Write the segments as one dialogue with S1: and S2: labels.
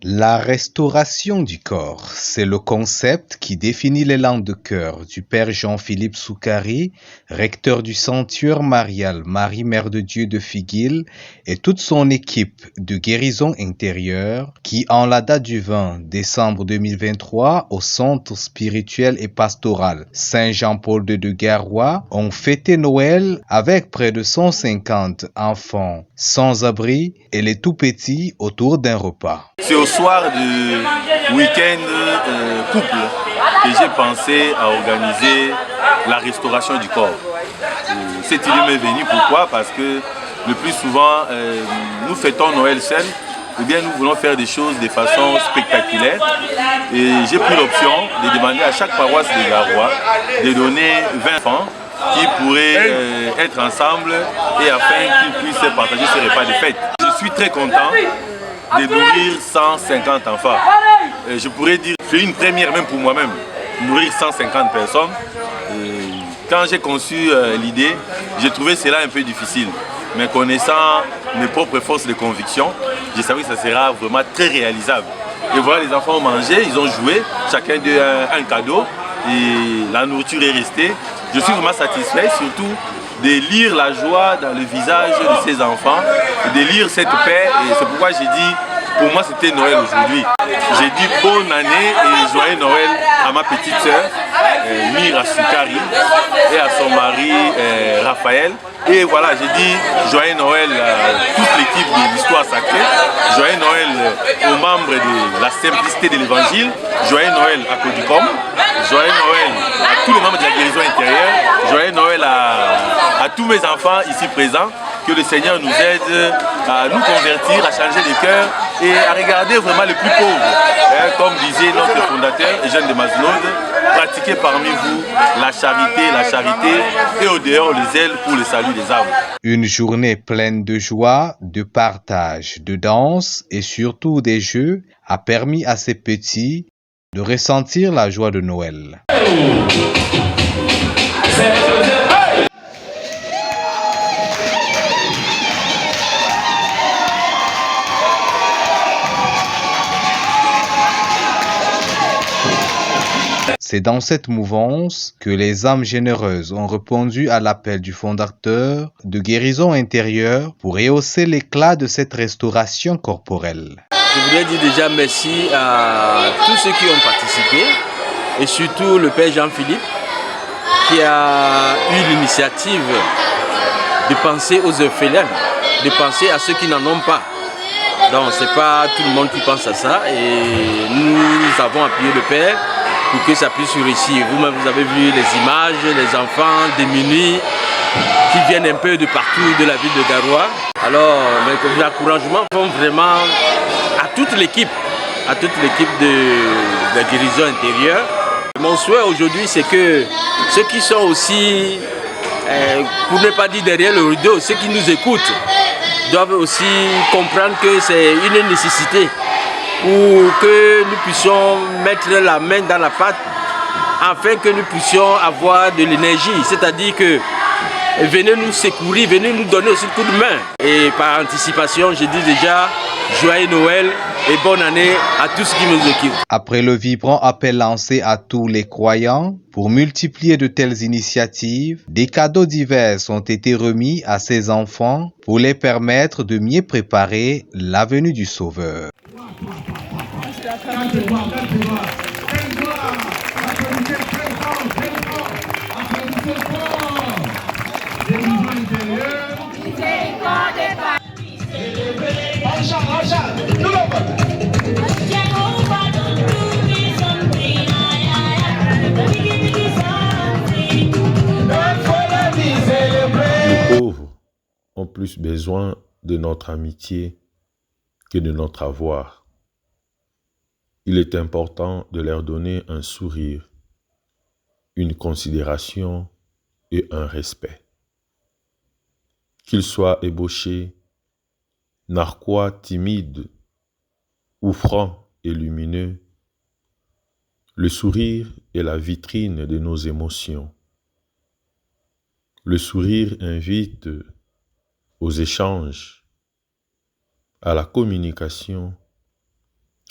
S1: La restauration du corps, c'est le concept qui définit l'élan de cœur du Père Jean-Philippe Soukari, recteur du sanctuaire marial Marie-Mère de Dieu de Figuil et toute son équipe de guérison intérieure qui, en la date du 20 décembre 2023, au centre spirituel et pastoral Saint-Jean-Paul II de Garoua, ont fêté Noël avec près de 150 enfants sans abri et les tout-petits autour d'un repas.
S2: C'est au soir du week-end couple que j'ai pensé à organiser la restauration du corps. Cette idée m'est venue, pourquoi? Parce que le plus souvent, nous fêtons Noël seul, ou bien nous voulons faire des choses de façon spectaculaire. Et j'ai pris l'option de demander à chaque paroisse de Garoua de donner 20 enfants qui pourraient être ensemble et afin qu'ils puissent partager ce repas de fête. Je suis très content de nourrir 150 enfants. Je pourrais dire, c'est une première même pour moi-même, nourrir 150 personnes. Quand j'ai conçu l'idée, j'ai trouvé cela un peu difficile. Mais connaissant mes propres forces de conviction, je savais que ça sera vraiment très réalisable. Et voilà, les enfants ont mangé, ils ont joué, chacun d'eux a un cadeau et la nourriture est restée. Je suis vraiment satisfait, surtout de lire la joie dans le visage de ces enfants, de lire cette paix. Et c'est pourquoi j'ai dit, pour moi c'était Noël aujourd'hui. J'ai dit bonne année et joyeux Noël à ma petite sœur, Mira Soukari, et à son mari, Raphaël. Et voilà, j'ai dit joyeux Noël à toute l'équipe de l'Histoire Sacrée, joyeux Noël aux membres de la simplicité de l'Évangile, joyeux Noël à Codicom, joyeux Noël à tous les membres de la guérison intérieure, joyeux Noël à tous mes enfants ici présents. Que le Seigneur nous aide à nous convertir, à changer les cœurs et à regarder vraiment les plus pauvres. Comme disait notre fondateur, Eugène de Mazenod, pratiquez parmi vous la charité et au dehors les ailes pour le salut des âmes.
S1: Une journée pleine de joie, de partage, de danse et surtout des jeux a permis à ces petits de ressentir la joie de Noël. C'est dans cette mouvance que les âmes généreuses ont répondu à l'appel du fondateur de guérison intérieure pour rehausser l'éclat de cette restauration corporelle.
S3: Je voudrais dire déjà merci à tous ceux qui ont participé et surtout le Père Jean-Philippe qui a eu l'initiative de penser aux orphelins, de penser à ceux qui n'en ont pas. Donc c'est pas tout le monde qui pense à ça et nous avons appuyé le Père pour que ça puisse réussir. Vous-même, vous avez vu les images, les enfants démunis qui viennent un peu de partout de la ville de Garoua. Alors, mes encouragements vont vraiment à toute l'équipe de la guérison intérieure. Mon souhait aujourd'hui, c'est que ceux qui sont aussi, pour ne pas dire derrière le rideau, ceux qui nous écoutent, doivent aussi comprendre que c'est une nécessité pour que nous puissions mettre la main dans la pâte afin que nous puissions avoir de l'énergie. C'est-à-dire que venez nous secourir, venez nous donner aussi le coup de main. Et par anticipation, je dis déjà joyeux Noël et bonne année à tous ceux qui nous écoutent.
S1: Après le vibrant appel lancé à tous les croyants pour multiplier de telles initiatives, des cadeaux divers ont été remis à ces enfants pour les permettre de mieux préparer la venue du Sauveur.
S4: Les pauvres ont plus besoin de notre amitié que de notre avoir. Il est important de leur donner un sourire, une considération et un respect. Qu'ils soient ébauchés, narquois, timides ou francs et lumineux, le sourire est la vitrine de nos émotions. Le sourire invite aux échanges, à la communication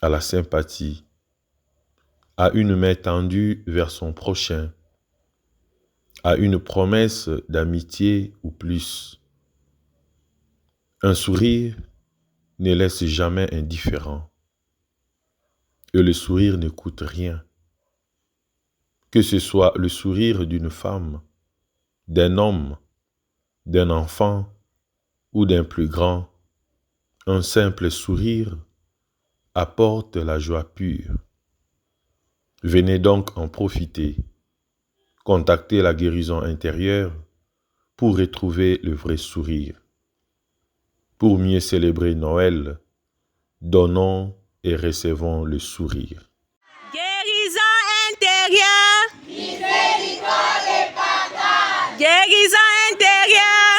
S4: à la sympathie, à une main tendue vers son prochain, à une promesse d'amitié ou plus. Un sourire ne laisse jamais indifférent, et le sourire ne coûte rien. Que ce soit le sourire d'une femme, d'un homme, d'un enfant ou d'un plus grand, un simple sourire apporte la joie pure. Venez donc en profiter, contactez la guérison intérieure pour retrouver le vrai sourire. Pour mieux célébrer Noël, donnons et recevons le sourire.
S5: Guérison intérieure. Miséricorde et partage. Guérison intérieure.